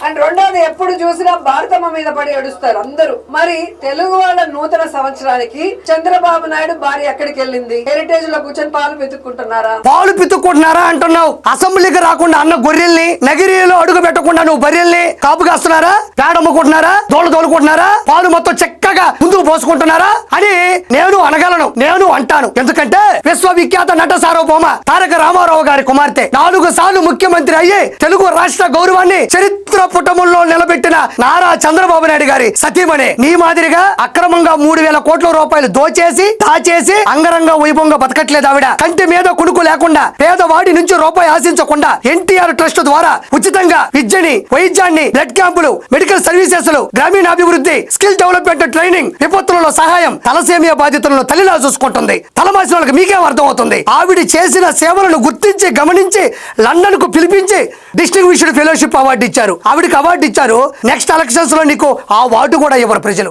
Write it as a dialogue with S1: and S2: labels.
S1: And రెండోది ఎప్పుడు చూసినా భారతమ్మ మీద పడి ఏడుస్తారు అందరూ. మరి తెలుగు వాళ్ళ నూతన సంవత్సరానికి చంద్రబాబు నాయుడు భార్య ఎక్కడికి వెళ్ళింది? హెరిటేజ్ లో కూర్చొని పాలు పితుక్కుంటున్నారా అంటున్నావు. అసెంబ్లీకి రాకుండా అన్న గొర్రెల్ని, నగిరిలో అడుగు పెట్టకుండా నువ్వు బర్రెల్ని కాపు కాస్తున్నారా? పేడమ్ముకుంటున్నారా? తోలుకుంటున్నారా? పాలు మొత్తం చక్కగా ముందుకు పోసుకుంటున్నారా అని నేను అనగలను, నేను అంటాను. ఎందుకంటే విశ్వవిఖ్యాత నట సార్వభౌమ తారక రామారావు గారి కుమార్తె 4 సార్లు ముఖ్యమంత్రి అయ్యి తెలుగు రాష్ట్ర గౌరవాన్ని చరిత్ర పుటముల్లో నిలబెట్టిన నారా చంద్రబాబు నాయుడు గారి సతీమణి. నీ మాదిరిగా అక్రమంగా 3,000 కోట్ల రూపాయలు దాచేసి అంగరంగ వైభవంగా బతకట్లేదు ఆవిడ. కంటి మీద కునుకు లేకుండా, పేదవాడి నుంచి రూపాయి ఆశించకుండా ఎన్టీఆర్ ట్రస్ట్ ద్వారా ఉచితంగా విద్యని, వైద్యాన్ని, బ్లడ్ క్యాంపులు, మెడికల్ సర్వీసెస్, గ్రామీణాభివృద్ధి, స్కిల్ డెవలప్మెంట్ ట్రైనింగ్, విపత్తులలో సహాయం, తలసేమియా బాధితులను తల్లిలా చూసుకుంటుంది. తలమాసిన వాళ్ళకి మీకేం అర్థం అవుతుంది? ఆవిడ చేసిన సేవలను గుర్తించి గమనించి లండన్ కు పిలిపించి డిస్టింగ్విష్డ్ ఫెలోషిప్ అవార్డు ఇచ్చారు. ఆవిడకి అవార్డు ఇచ్చారు. నెక్స్ట్ ఎలక్షన్స్ లో నీకు ఆ అవార్డు కూడా ఇవ్వరు ప్రజలు.